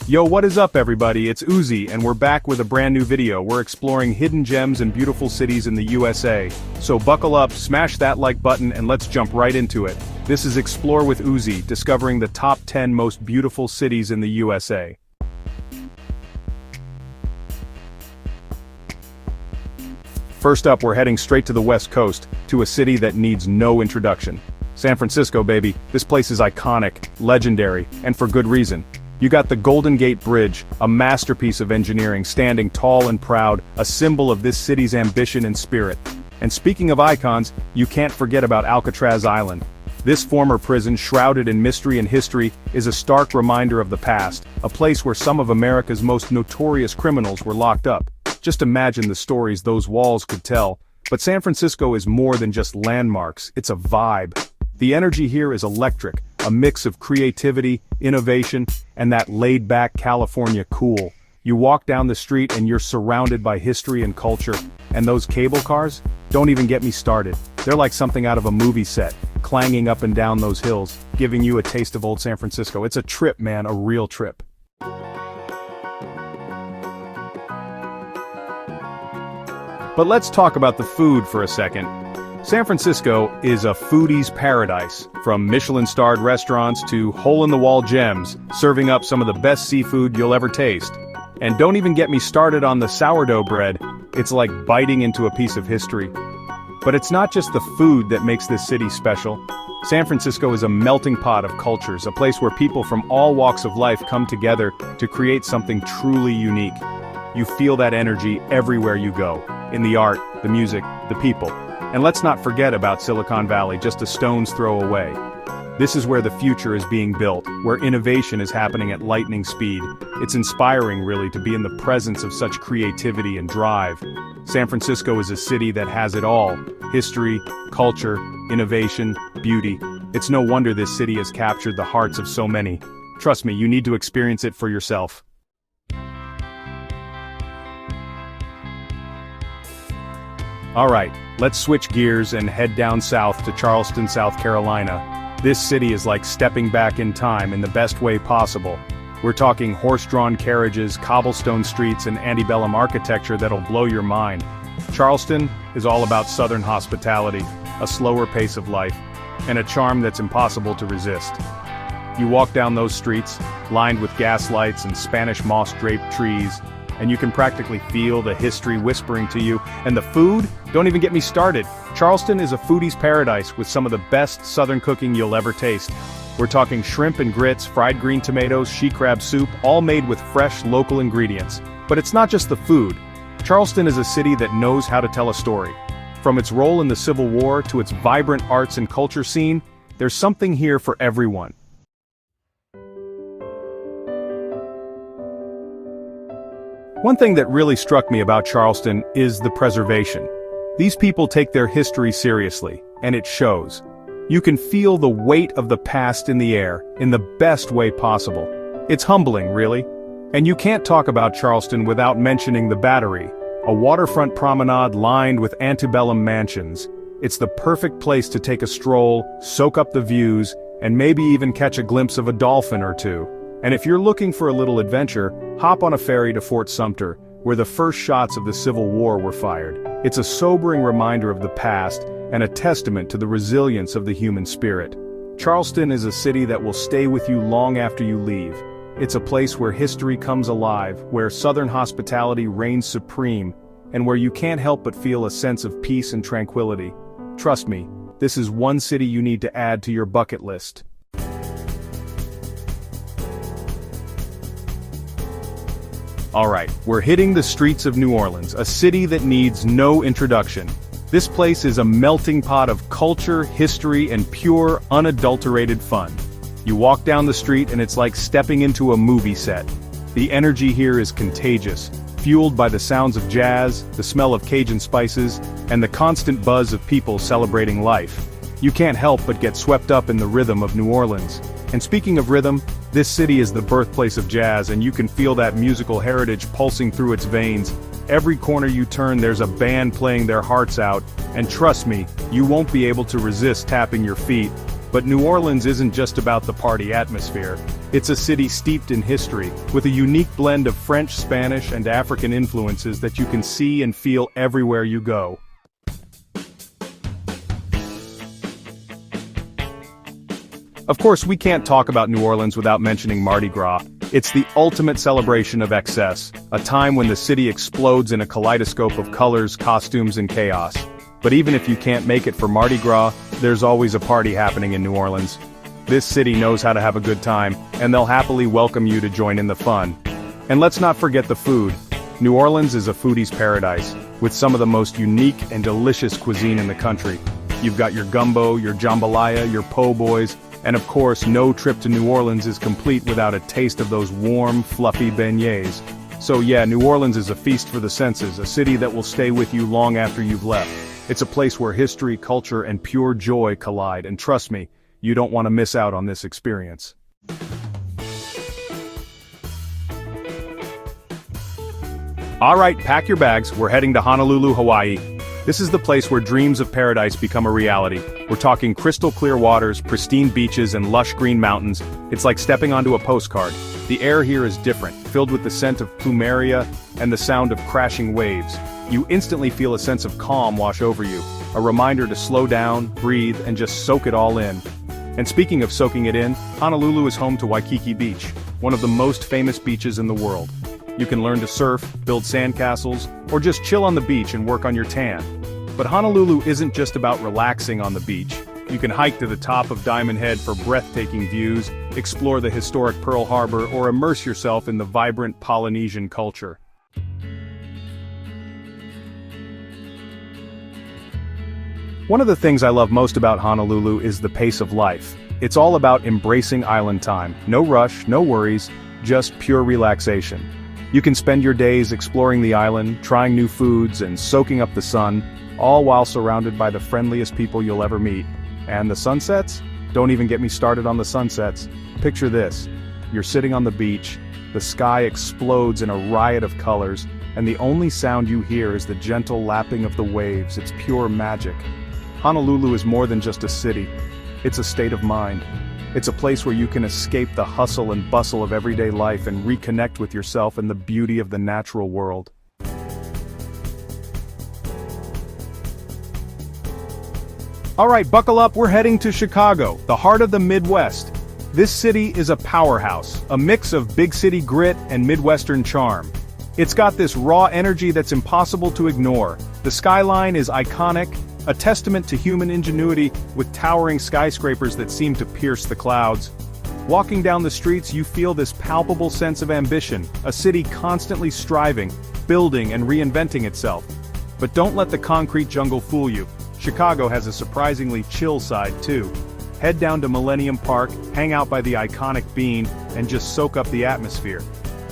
Yo, what is up everybody, it's Ouzi and we're back with a brand new video. We're exploring hidden gems and beautiful cities in the USA. So buckle up, smash that like button and let's jump right into it. This is Explore with Ouzi, discovering the top 10 most beautiful cities in the USA. First up, we're heading straight to the West Coast, to a city that needs no introduction. San Francisco, baby. This place is iconic, legendary, and for good reason. You got the Golden Gate Bridge, a masterpiece of engineering standing tall and proud, a symbol of this city's ambition and spirit. And speaking of icons, you can't forget about Alcatraz Island. This former prison, shrouded in mystery and history, is a stark reminder of the past, a place where some of America's most notorious criminals were locked up. Just imagine the stories those walls could tell. But San Francisco is more than just landmarks, it's a vibe. The energy here is electric, a mix of creativity, innovation, and that laid-back California cool. You walk down the street and you're surrounded by history and culture. And those cable cars? Don't even get me started. They're like something out of a movie set, clanging up and down those hills, giving you a taste of old San Francisco. It's a trip, man, a real trip. But let's talk about the food for a second. San Francisco is a foodie's paradise, from Michelin-starred restaurants to hole-in-the-wall gems, serving up some of the best seafood you'll ever taste. And don't even get me started on the sourdough bread, it's like biting into a piece of history. But it's not just the food that makes this city special. San Francisco is a melting pot of cultures, a place where people from all walks of life come together to create something truly unique. You feel that energy everywhere you go, in the art, the music, the people. And let's not forget about Silicon Valley, just a stone's throw away. This is where the future is being built, where innovation is happening at lightning speed. It's inspiring, really, to be in the presence of such creativity and drive. San Francisco is a city that has it all: history, culture, innovation, beauty. It's no wonder this city has captured the hearts of so many. Trust me, you need to experience it for yourself. Alright, let's switch gears and head down south to Charleston, South Carolina. This city is like stepping back in time in the best way possible. We're talking horse-drawn carriages, cobblestone streets, and antebellum architecture that'll blow your mind. Charleston is all about Southern hospitality, a slower pace of life, and a charm that's impossible to resist. You walk down those streets, lined with gas lights and Spanish moss-draped trees, and you can practically feel the history whispering to you. And the food? Don't even get me started. Charleston is a foodie's paradise with some of the best Southern cooking you'll ever taste. We're talking shrimp and grits, fried green tomatoes, she crab soup, all made with fresh local ingredients. But it's not just the food. Charleston is a city that knows how to tell a story. From its role in the Civil War to its vibrant arts and culture scene, there's something here for everyone. One thing that really struck me about Charleston is the preservation. These people take their history seriously, and it shows. You can feel the weight of the past in the air, in the best way possible. It's humbling, really. And you can't talk about Charleston without mentioning the Battery, a waterfront promenade lined with antebellum mansions. It's the perfect place to take a stroll, soak up the views, and maybe even catch a glimpse of a dolphin or two. And if you're looking for a little adventure, hop on a ferry to Fort Sumter, where the first shots of the Civil War were fired. It's a sobering reminder of the past, and a testament to the resilience of the human spirit. Charleston is a city that will stay with you long after you leave. It's a place where history comes alive, where Southern hospitality reigns supreme, and where you can't help but feel a sense of peace and tranquility. Trust me, this is one city you need to add to your bucket list. Alright, we're hitting the streets of New Orleans, a city that needs no introduction. This place is a melting pot of culture, history, and pure, unadulterated fun. You walk down the street and it's like stepping into a movie set. The energy here is contagious, fueled by the sounds of jazz, the smell of Cajun spices, and the constant buzz of people celebrating life. You can't help but get swept up in the rhythm of New Orleans. And speaking of rhythm, this city is the birthplace of jazz, and you can feel that musical heritage pulsing through its veins. Every corner you turn there's a band playing their hearts out, and trust me, you won't be able to resist tapping your feet. But New Orleans isn't just about the party atmosphere. It's a city steeped in history, with a unique blend of French, Spanish, and African influences that you can see and feel everywhere you go. Of course, we can't talk about New Orleans without mentioning Mardi Gras. It's the ultimate celebration of excess, a time when the city explodes in a kaleidoscope of colors, costumes, and chaos. But even if you can't make it for Mardi Gras, there's always a party happening in New Orleans. This city knows how to have a good time, and they'll happily welcome you to join in the fun. And let's not forget the food. New Orleans is a foodie's paradise, with some of the most unique and delicious cuisine in the country. You've got your gumbo, your jambalaya, your po' boys, and of course, no trip to New Orleans is complete without a taste of those warm, fluffy beignets. So yeah, New Orleans is a feast for the senses, a city that will stay with you long after you've left. It's a place where history, culture, and pure joy collide, and trust me, you don't want to miss out on this experience. Alright, pack your bags, we're heading to Honolulu, Hawaii. This is the place where dreams of paradise become a reality. We're talking crystal clear waters, pristine beaches, and lush green mountains. It's like stepping onto a postcard. The air here is different, filled with the scent of plumeria and the sound of crashing waves. You instantly feel a sense of calm wash over you, a reminder to slow down, breathe, and just soak it all in. And speaking of soaking it in, Honolulu is home to Waikiki Beach, one of the most famous beaches in the world. You can learn to surf, build sandcastles, or just chill on the beach and work on your tan. But Honolulu isn't just about relaxing on the beach. You can hike to the top of Diamond Head for breathtaking views, explore the historic Pearl Harbor, or immerse yourself in the vibrant Polynesian culture. One of the things I love most about Honolulu is the pace of life. It's all about embracing island time. No rush, no worries, just pure relaxation. You can spend your days exploring the island, trying new foods, and soaking up the sun, all while surrounded by the friendliest people you'll ever meet. And the sunsets? Don't even get me started on the sunsets. Picture this. You're sitting on the beach, the sky explodes in a riot of colors, and the only sound you hear is the gentle lapping of the waves. It's pure magic. Honolulu is more than just a city. It's a state of mind. It's a place where you can escape the hustle and bustle of everyday life and reconnect with yourself and the beauty of the natural world. Alright, buckle up, we're heading to Chicago, the heart of the Midwest. This city is a powerhouse, a mix of big city grit and Midwestern charm. It's got this raw energy that's impossible to ignore. The skyline is iconic, a testament to human ingenuity with towering skyscrapers that seem to pierce the clouds. Walking down the streets, you feel this palpable sense of ambition, a city constantly striving, building, and reinventing itself. But don't let the concrete jungle fool you. Chicago has a surprisingly chill side too. Head down to Millennium Park, hang out by the iconic Bean, and just soak up the atmosphere.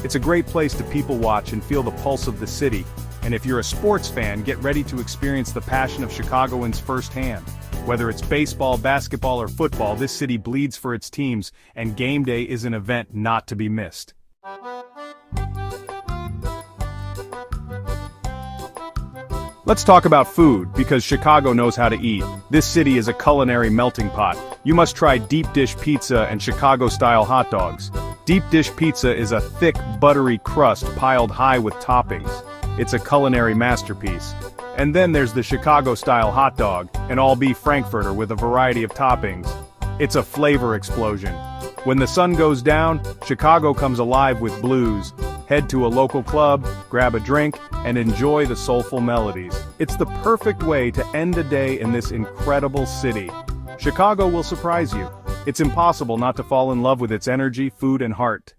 It's a great place to people watch and feel the pulse of the city. And if you're a sports fan, get ready to experience the passion of Chicagoans firsthand. Whether it's baseball, basketball, or football, this city bleeds for its teams, and game day is an event not to be missed. Let's talk about food, because Chicago knows how to eat. This city is a culinary melting pot. You must try deep dish pizza and Chicago-style hot dogs. Deep dish pizza is a thick, buttery crust piled high with toppings. It's a culinary masterpiece. And then there's the Chicago-style hot dog, an all-beef frankfurter with a variety of toppings. It's a flavor explosion. When the sun goes down, Chicago comes alive with blues. Head to a local club, grab a drink, and enjoy the soulful melodies. It's the perfect way to end a day in this incredible city. Chicago will surprise you. It's impossible not to fall in love with its energy, food, and heart.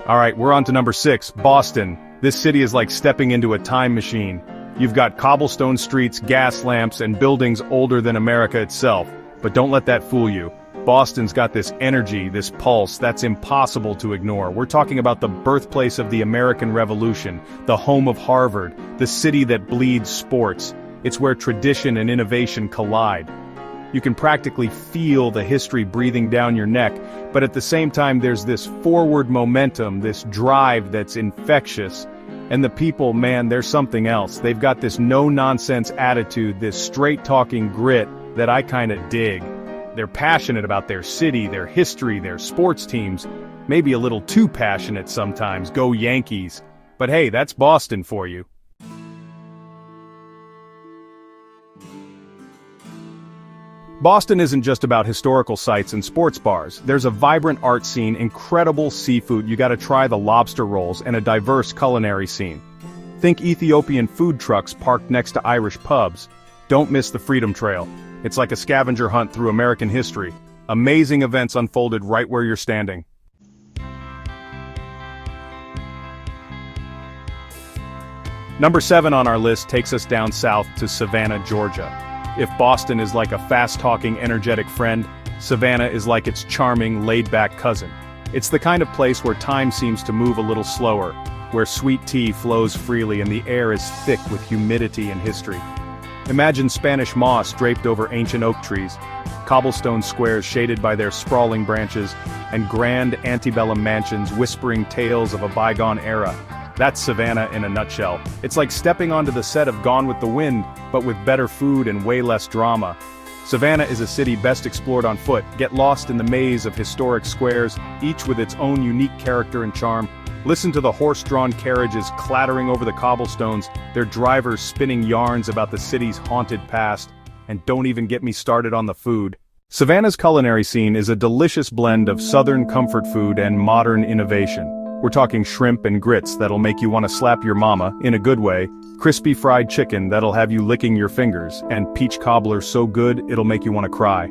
Alright, we're on to number 6, Boston. This city is like stepping into a time machine. You've got cobblestone streets, gas lamps, and buildings older than America itself. But don't let that fool you. Boston's got this energy, this pulse, that's impossible to ignore. We're talking about the birthplace of the American Revolution, the home of Harvard, the city that bleeds sports. It's where tradition and innovation collide. You can practically feel the history breathing down your neck, but at the same time there's this forward momentum, this drive that's infectious. And the people, man, they're something else. They've got this no-nonsense attitude, this straight-talking grit, that I kinda dig. They're passionate about their city, their history, their sports teams. Maybe a little too passionate sometimes, go Yankees. But hey, that's Boston for you. Boston isn't just about historical sites and sports bars. There's a vibrant art scene, incredible seafood, you gotta try the lobster rolls, and a diverse culinary scene. Think Ethiopian food trucks parked next to Irish pubs. Don't miss the Freedom Trail. It's like a scavenger hunt through American history. Amazing events unfolded right where you're standing. Number 7 on our list takes us down south to Savannah, Georgia. If Boston is like a fast-talking, energetic friend, Savannah is like its charming, laid-back cousin. It's the kind of place where time seems to move a little slower, where sweet tea flows freely and the air is thick with humidity and history. Imagine Spanish moss draped over ancient oak trees, cobblestone squares shaded by their sprawling branches, and grand antebellum mansions whispering tales of a bygone era. That's Savannah in a nutshell. It's like stepping onto the set of Gone with the Wind, but with better food and way less drama. Savannah is a city best explored on foot. Get lost in the maze of historic squares, each with its own unique character and charm. Listen to the horse-drawn carriages clattering over the cobblestones, their drivers spinning yarns about the city's haunted past. And don't even get me started on the food. Savannah's culinary scene is a delicious blend of southern comfort food and modern innovation. We're talking shrimp and grits that'll make you want to slap your mama, in a good way, crispy fried chicken that'll have you licking your fingers, and peach cobbler so good it'll make you want to cry.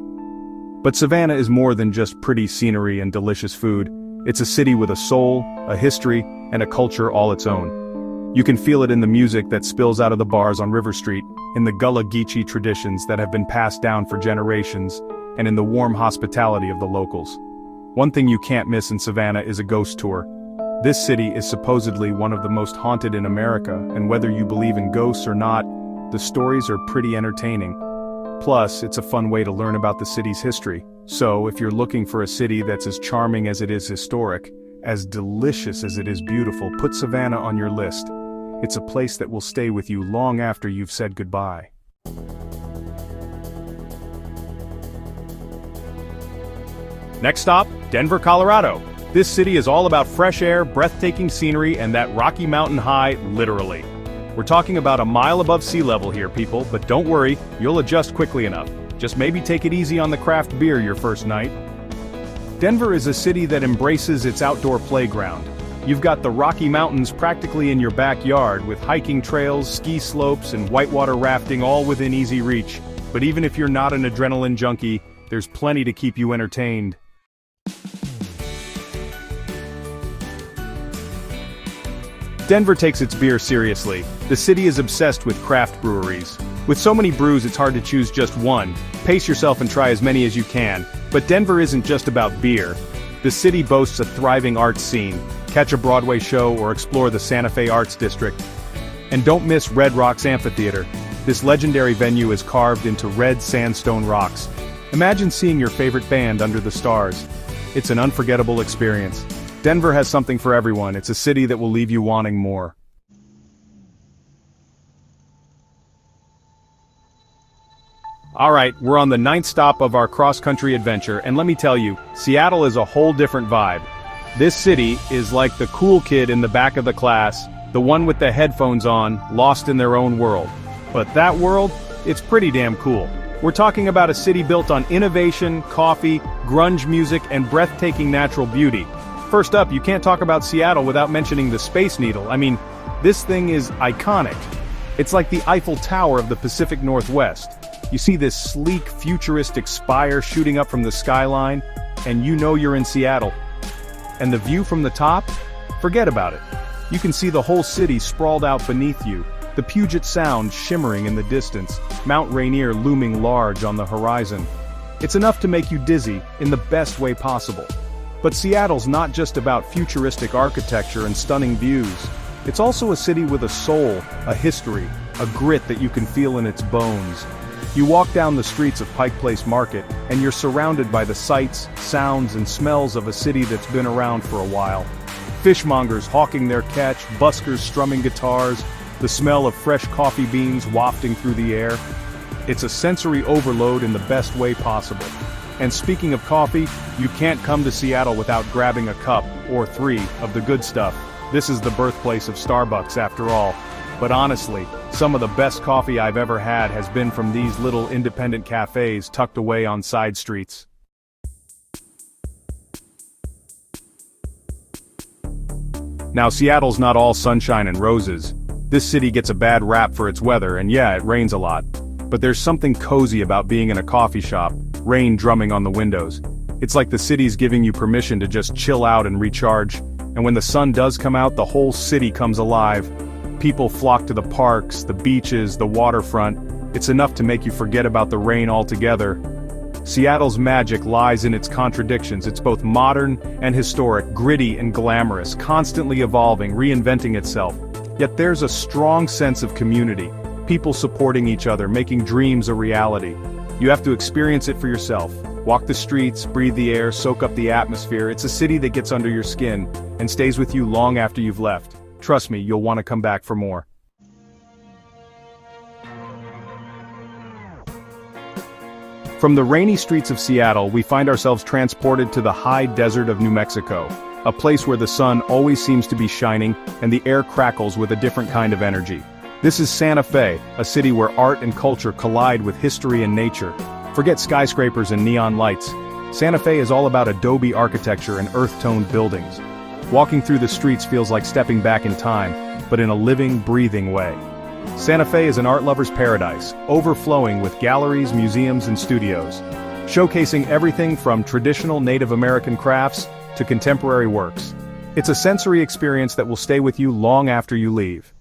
But Savannah is more than just pretty scenery and delicious food. It's a city with a soul, a history, and a culture all its own. You can feel it in the music that spills out of the bars on River Street, in the Gullah Geechee traditions that have been passed down for generations, and in the warm hospitality of the locals. One thing you can't miss in Savannah is a ghost tour. This city is supposedly one of the most haunted in America, and whether you believe in ghosts or not, the stories are pretty entertaining. Plus, it's a fun way to learn about the city's history. So, if you're looking for a city that's as charming as it is historic, as delicious as it is beautiful, put Savannah on your list. It's a place that will stay with you long after you've said goodbye. Next stop, Denver, Colorado. This city is all about fresh air, breathtaking scenery, and that Rocky Mountain high, literally. We're talking about a mile above sea level here, people, but don't worry, you'll adjust quickly enough. Just maybe take it easy on the craft beer your first night. Denver is a city that embraces its outdoor playground. You've got the Rocky Mountains practically in your backyard, with hiking trails, ski slopes, and whitewater rafting all within easy reach. But even if you're not an adrenaline junkie, there's plenty to keep you entertained. Denver takes its beer seriously. The city is obsessed with craft breweries. With so many brews, it's hard to choose just one. Pace yourself and try as many as you can. But Denver isn't just about beer. The city boasts a thriving arts scene. Catch a Broadway show or explore the Santa Fe Arts District. And don't miss Red Rocks Amphitheater. This legendary venue is carved into red sandstone rocks. Imagine seeing your favorite band under the stars. It's an unforgettable experience. Denver has something for everyone. It's a city that will leave you wanting more. Alright, we're on the 9th stop of our cross-country adventure, and let me tell you, Seattle is a whole different vibe. This city is like the cool kid in the back of the class, the one with the headphones on, lost in their own world. But that world, it's pretty damn cool. We're talking about a city built on innovation, coffee, grunge music, and breathtaking natural beauty. First up, you can't talk about Seattle without mentioning the Space Needle. I mean, this thing is iconic. It's like the Eiffel Tower of the Pacific Northwest. You see this sleek, futuristic spire shooting up from the skyline, and you know you're in Seattle. And the view from the top? Forget about it. You can see the whole city sprawled out beneath you, the Puget Sound shimmering in the distance, Mount Rainier looming large on the horizon. It's enough to make you dizzy, in the best way possible. But Seattle's not just about futuristic architecture and stunning views. It's also a city with a soul, a history, a grit that you can feel in its bones. You walk down the streets of Pike Place Market, and you're surrounded by the sights, sounds, and smells of a city that's been around for a while. Fishmongers hawking their catch, buskers strumming guitars, the smell of fresh coffee beans wafting through the air. It's a sensory overload in the best way possible. And speaking of coffee, you can't come to Seattle without grabbing a cup, or three, of the good stuff. This is the birthplace of Starbucks after all. But honestly, some of the best coffee I've ever had has been from these little independent cafes tucked away on side streets. Now Seattle's not all sunshine and roses. This city gets a bad rap for its weather, and yeah, it rains a lot. But there's something cozy about being in a coffee shop, rain drumming on the windows. It's like the city's giving you permission to just chill out and recharge. And when the sun does come out, the whole city comes alive. People flock to the parks, the beaches, the waterfront. It's enough to make you forget about the rain altogether. Seattle's magic lies in its contradictions. It's both modern and historic, gritty and glamorous, constantly evolving, reinventing itself. Yet there's a strong sense of community, people supporting each other, making dreams a reality. You have to experience it for yourself. Walk the streets, breathe the air, soak up the atmosphere. It's a city that gets under your skin and stays with you long after you've left. Trust me, you'll want to come back for more. From the rainy streets of Seattle, we find ourselves transported to the high desert of New Mexico, a place where the sun always seems to be shining and the air crackles with a different kind of energy. This is Santa Fe, a city where art and culture collide with history and nature. Forget skyscrapers and neon lights. Santa Fe is all about adobe architecture and earth-toned buildings. Walking through the streets feels like stepping back in time, but in a living, breathing way. Santa Fe is an art lover's paradise, overflowing with galleries, museums, and studios, showcasing everything from traditional Native American crafts to contemporary works. It's a sensory experience that will stay with you long after you leave.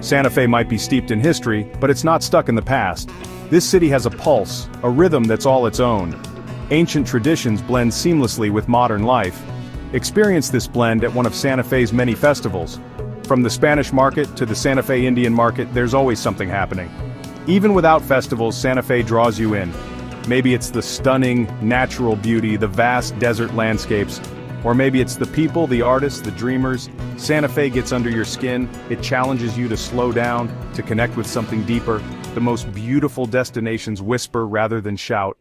Santa Fe might be steeped in history, but it's not stuck in the past. This city has a pulse, a rhythm that's all its own. Ancient traditions blend seamlessly with modern life. Experience this blend at one of Santa Fe's many festivals. From the Spanish Market to the Santa Fe Indian Market, there's always something happening. Even without festivals, Santa Fe draws you in. Maybe it's the stunning, natural beauty, the vast desert landscapes, or maybe it's the people, the artists, the dreamers. Santa Fe gets under your skin. It challenges you to slow down, to connect with something deeper. The most beautiful destinations whisper rather than shout.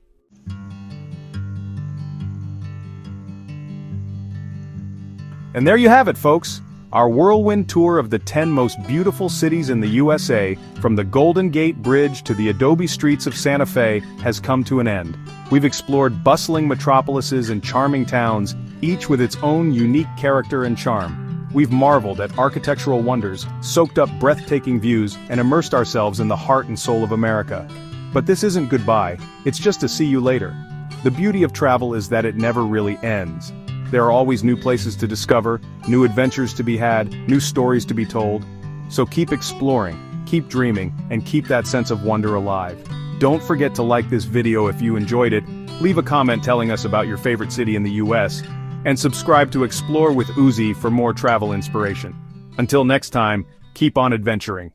And there you have it, folks. Our whirlwind tour of the 10 most beautiful cities in the USA, from the Golden Gate Bridge to the adobe streets of Santa Fe, has come to an end. We've explored bustling metropolises and charming towns, each with its own unique character and charm. We've marveled at architectural wonders, soaked up breathtaking views, and immersed ourselves in the heart and soul of America. But this isn't goodbye, it's just a see you later. The beauty of travel is that it never really ends. There are always new places to discover, new adventures to be had, new stories to be told. So keep exploring, keep dreaming, and keep that sense of wonder alive. Don't forget to like this video if you enjoyed it, leave a comment telling us about your favorite city in the US, and subscribe to Explore with Ouzi for more travel inspiration. Until next time, keep on adventuring.